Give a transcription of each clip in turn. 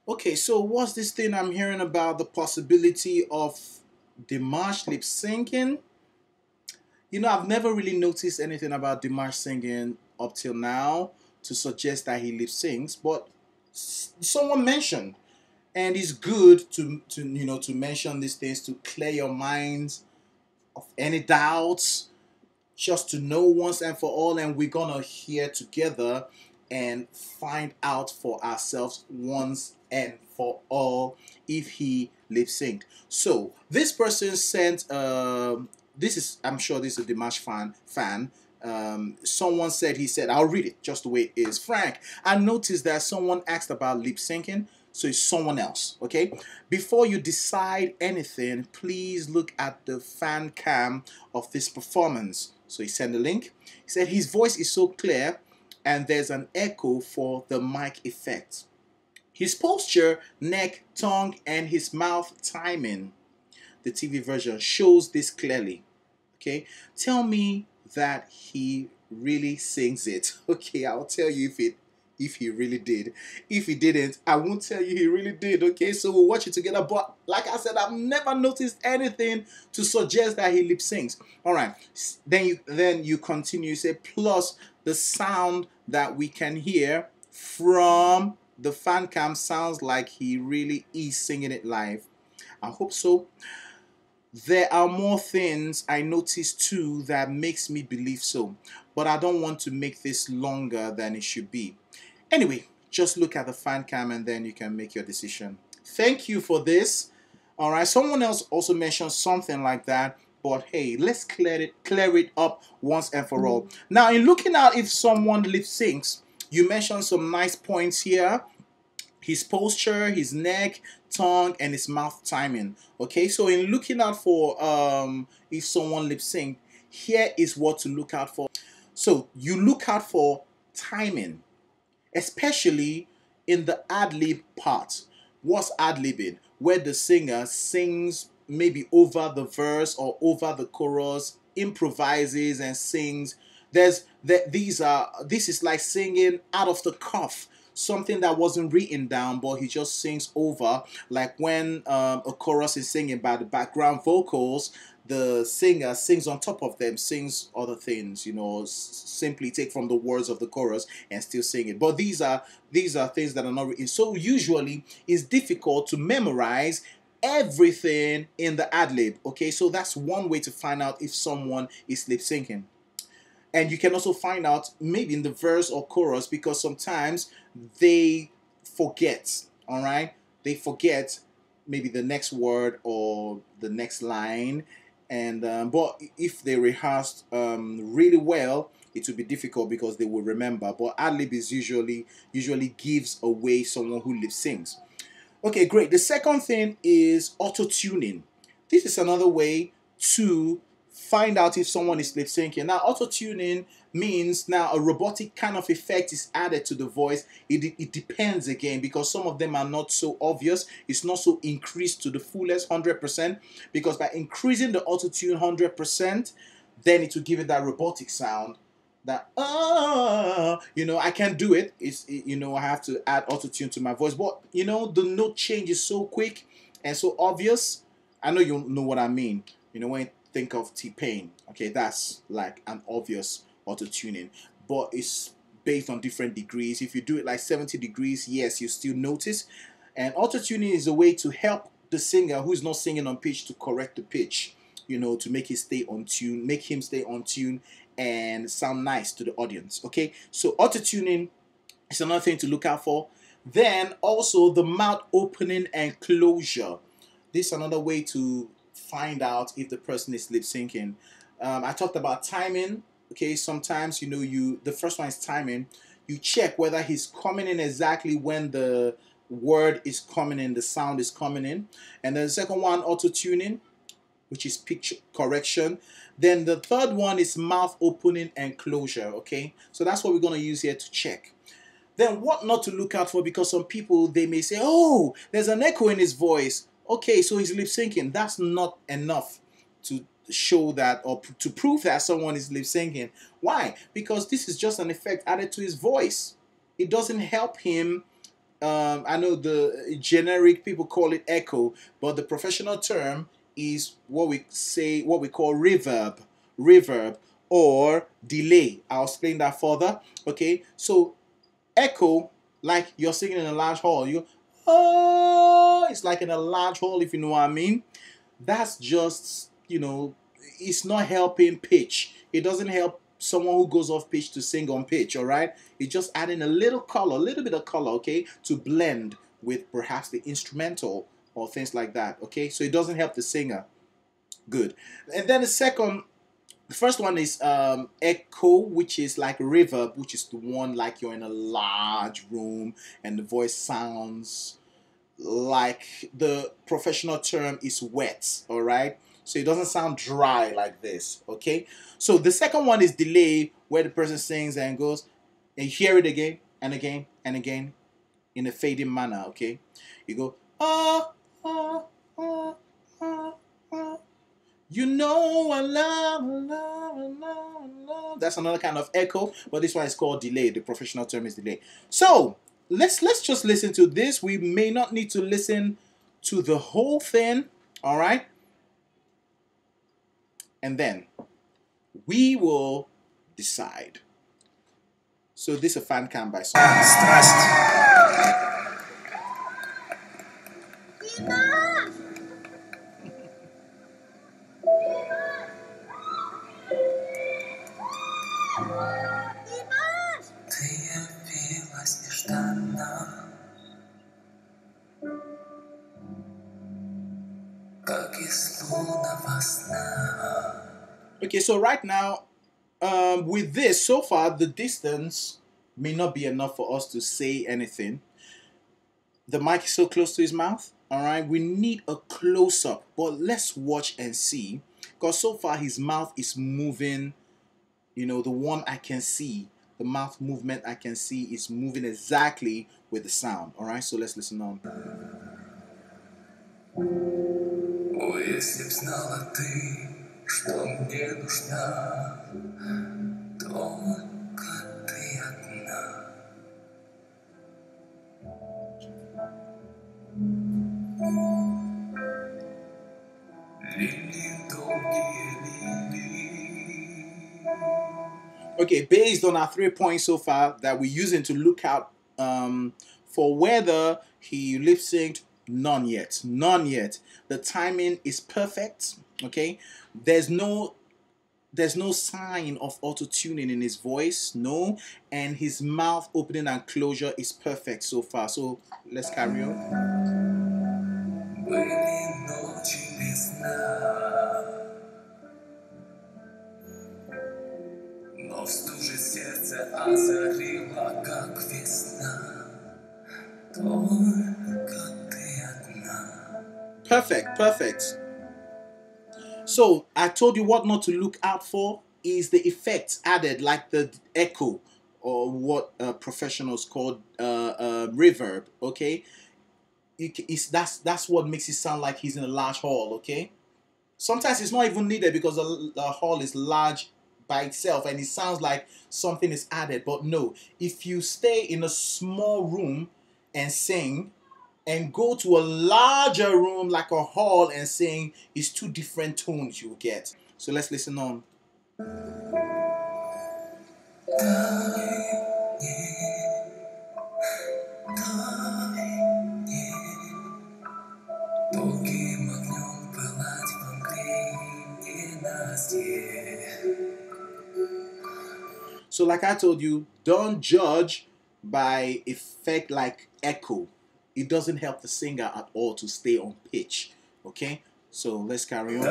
Okay, so what's this thing I'm hearing about the possibility of Dimash lip syncing? I've never really noticed anything about Dimash singing up till now to suggest that he lip syncs, but someone mentioned, and it's good to mention these things to clear your minds of any doubts, just to know once and for all, and we're gonna hear together and find out for ourselves once and for all if he lip synced. So this person sent this is, I'm sure this is a Dimash fan. Someone said, he said, I'll read it just the way it is. Frank, I noticed that someone asked about lip syncing, so it's someone else. Okay, before you decide anything, please look at the fan cam of this performance. So he sent a link. He said his voice is so clear and there's an echo for the mic effect. His posture, neck, tongue, and his mouth timing, the TV version shows this clearly. Okay, tell me that he really sings it. Okay, I'll tell you if he really did. If he didn't, I won't tell you he really did. Okay, so we'll watch it together. But like I said, I've never noticed anything to suggest that he lip syncs. All right, then you continue. You say plus the sound that we can hear from the fan cam sounds like he really is singing it live. I hope so. There are more things I noticed too that makes me believe so, but I don't want to make this longer than it should be. Anyway, just look at the fan cam and then you can make your decision. Thank you for this. All right, someone else also mentioned something like that, but hey, let's clear it up once and for all. Now, in looking at if someone lip syncs, you mentioned some nice points here. His posture, his neck, tongue, and his mouth timing. Okay, so in looking out for if someone lip sync, here is what to look out for. So you look out for timing, especially in the ad-lib part. What's ad-libbing? Where the singer sings maybe over the verse or over the chorus, improvises and sings. This is like singing out of the cuff, something that wasn't written down, but he just sings over. Like when a chorus is singing by the background vocals, the singer sings on top of them, sings other things, simply take from the words of the chorus and still sing it. But these are things that are not written. So usually it's difficult to memorize everything in the ad lib. Okay, so that's one way to find out if someone is lip syncing. And you can also find out maybe in the verse or chorus, because sometimes they forget, all right? They forget maybe the next word or the next line. And but if they rehearsed really well, it will be difficult because they will remember. But ad-lib is usually gives away someone who lip syncs. Okay, great. The second thing is auto-tuning. This is another way to find out if someone is lip syncing. Now, auto-tuning means now a robotic kind of effect is added to the voice. It depends again, because some of them are not so obvious. It's not so increased to the fullest 100%, because by increasing the auto-tune 100%, then it will give it that robotic sound. That I can't do it. I have to add auto-tune to my voice, but the note change is so quick and so obvious. I know you know what I mean. When you think of T-Pain, okay, that's like an obvious auto-tuning, but it's based on different degrees. If you do it like 70 degrees, yes, you still notice. And auto-tuning is a way to help the singer who's not singing on pitch to correct the pitch, to make him stay on tune and sound nice to the audience. Okay, so auto-tuning is another thing to look out for. Then also the mouth opening and closure. This is another way to find out if the person is lip syncing. I talked about timing. Okay, sometimes the first one is timing. You check whether he's coming in exactly when the word is coming in, the sound is coming in. And then the second one, auto-tuning, which is pitch correction. Then the third one is mouth opening and closure. Okay, so that's what we're going to use here to check. Then what not to look out for, because some people, they may say, oh, there's an echo in his voice. Okay, so he's lip syncing. That's not enough to show that or to prove that someone is lip syncing. Why? Because this is just an effect added to his voice. It doesn't help him I know the generic people call it echo, but the professional term is what we call reverb or delay. I'll explain that further. Okay, so echo, like you're singing in a large hall, you oh, it's like in a large hall, if you know what I mean. That's just, it's not helping pitch. It doesn't help someone who goes off pitch to sing on pitch, all right? It's just adding a little color, a little bit of color, okay, to blend with perhaps the instrumental or things like that, okay? So it doesn't help the singer. Good. And then the first one is echo, which is like reverb, which is the one like you're in a large room and the voice sounds like the professional term is wet, all right? So it doesn't sound dry like this, okay? So the second one is delay, where the person sings and goes, and you hear it again and again and again in a fading manner, okay? You go, ah, ah, ah, ah, ah. You know I love, love, love, love. That's another kind of echo, but this one is called delay. The professional term is delay. So let's just listen to this. We may not need to listen to the whole thing, all right? And then we will decide. So this is a fan cam by song. Okay, so right now, with this, so far, the distance may not be enough for us to say anything. The mic is so close to his mouth, all right? We need a close-up, but let's watch and see. Because so far, his mouth is moving, the one I can see, the mouth movement I can see is moving exactly with the sound, all right? So let's listen on. Okay, based on our 3 points so far that we're using to look out for whether he lip synced, none yet. None yet. The timing is perfect. Okay, there's no sign of auto-tuning in his voice, no, and his mouth opening and closure is perfect so far. So let's carry on. Perfect, perfect. So I told you what not to look out for is the effects added, like the echo, or what professionals call reverb. Okay, that's what makes it sound like he's in a large hall. Okay, sometimes it's not even needed because the hall is large by itself and it sounds like something is added. But no, if you stay in a small room and sing, and go to a larger room like a hall and sing, is two different tones you get. So let's listen on. So like I told you, don't judge by effect like echo. It doesn't help the singer at all to stay on pitch. Okay? So let's carry on.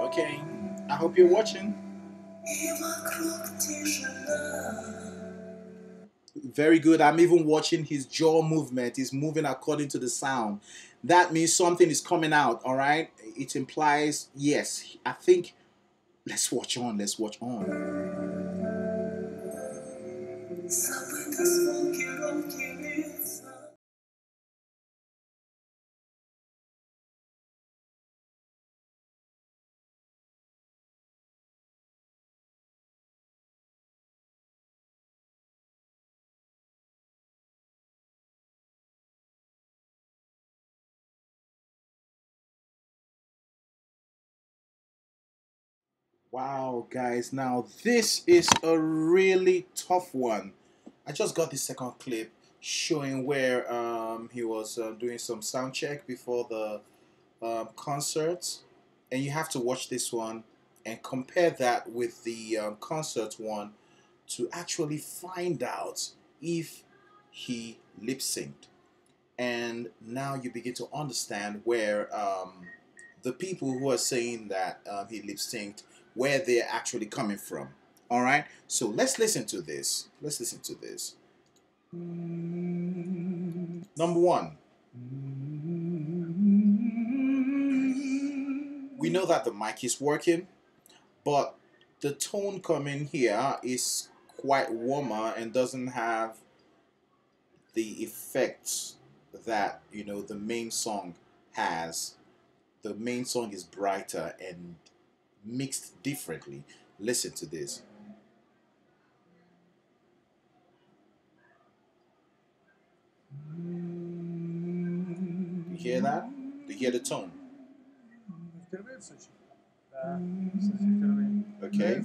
Okay, I hope you're watching. Very good. I'm even watching his jaw movement. He's moving according to the sound. that means something is coming out, all right? It implies, yes, I think, let's watch on, let's watch on. Wow, guys, now this is a really tough one. I just got the second clip showing where he was doing some sound check before the concert, and you have to watch this one and compare that with the concert one to actually find out if he lip synced. And now you begin to understand where the people who are saying that he lip synced, where they're actually coming from. All right, so let's listen to this. Let's listen to this. Number one, we know that the mic is working, but the tone coming here is quite warmer and doesn't have the effects that the main song has. The main song is brighter and mixed differently. Listen to this. You hear that? Do you hear the tone? Okay.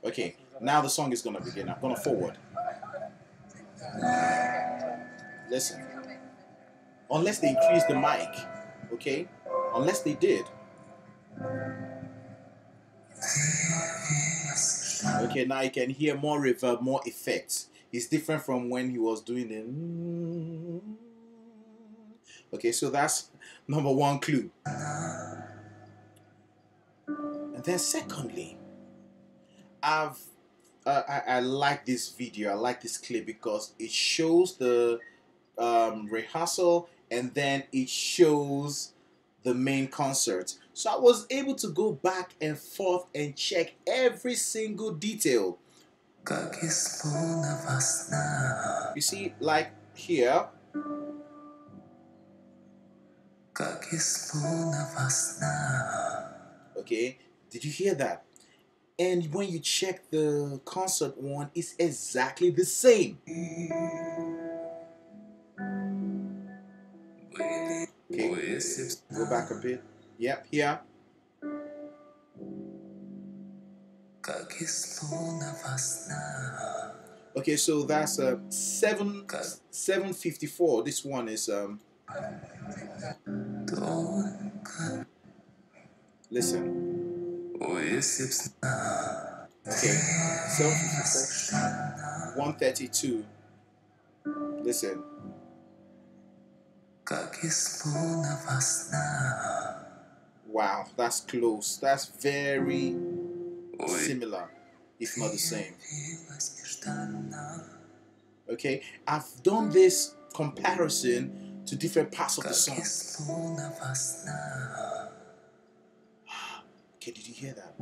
Okay, now the song is going to begin. I'm going to forward. Listen. Unless they increase the mic, okay? Unless they did. Okay, now you can hear more reverb, more effects. It's different from when he was doing the... Okay, so that's number one clue. And then secondly, I like this video, I like this clip because it shows the rehearsal and then it shows the main concert. So I was able to go back and forth and check every single detail. You see, like here. Okay, did you hear that? And when you check the concert one, it's exactly the same. Okay, go back a bit. Yep, here. Okay, so that's 754. This one is listen. Okay, 754. 132. Listen. Wow, that's close. That's very similar, if not the same. Okay, I've done this comparison to different parts of the song. Okay, did you hear that?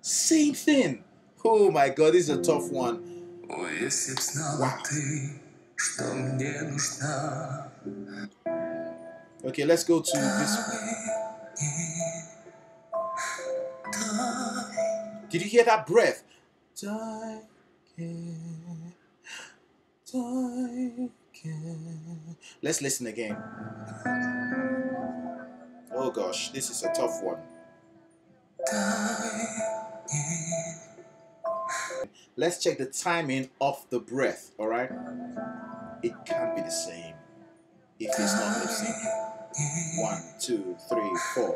Same thing. Oh my God, this is a tough one. Wow. Okay, let's go to this. Did you hear that breath? Let's listen again. Oh gosh, this is a tough one. Let's check the timing of the breath, alright? It can't be the same if it's not lip syncing. 1, 2, 3, 4.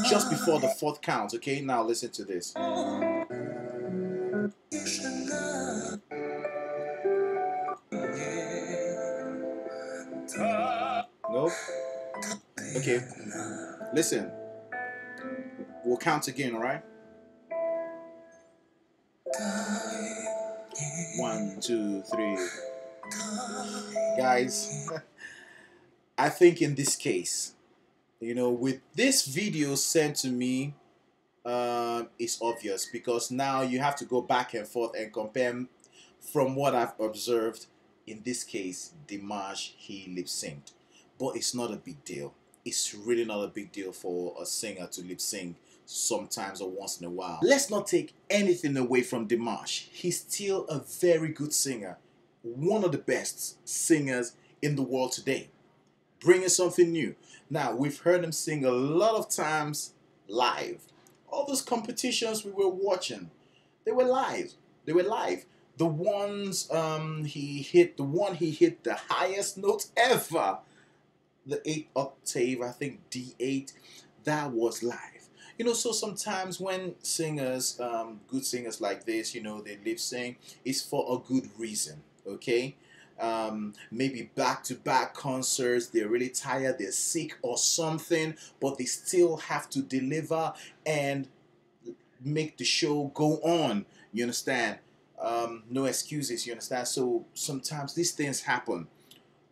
Just before the fourth count, okay? Now listen to this. Nope. Okay. Listen. We'll count again, alright? 1, 2, 3. Guys, I think in this case, you know, with this video sent to me, it's obvious because now you have to go back and forth and compare from what I've observed. In this case, DIMASH, he lip synced, but it's not a big deal. It's really not a big deal for a singer to lip sync sometimes or once in a while. Let's not take anything away from DIMASH. He's still a very good singer, one of the best singers in the world today, bringing something new. Now, we've heard him sing a lot of times live. All those competitions we were watching, they were live. They were live. The ones he hit the highest note ever, the 8th octave, I think D8, that was live. You know, so sometimes when singers, good singers like this, you know, they lip sync, it's for a good reason, okay? Maybe back-to-back concerts, they're really tired, they're sick or something, but they still have to deliver and make the show go on, you understand? No excuses, you understand? So sometimes these things happen,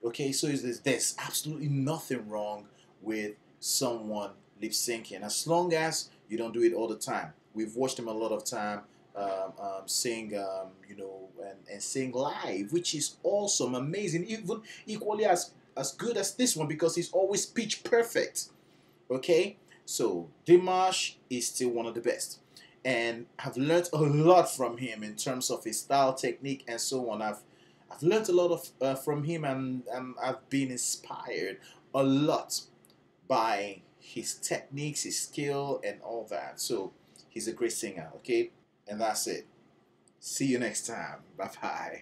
okay? So there's absolutely nothing wrong with someone lip syncing as long as you don't do it all the time. We've watched him a lot of time sing, you know, and sing live, which is awesome, amazing, even equally as good as this one because he's always pitch perfect. Okay, so DIMASH is still one of the best, and I've learned a lot from him in terms of his style, technique, and so on. I've learned a lot of from him, and I've been inspired a lot by his techniques, his skill, and all that. So he's a great singer. Okay, and that's it. See you next time. Bye bye.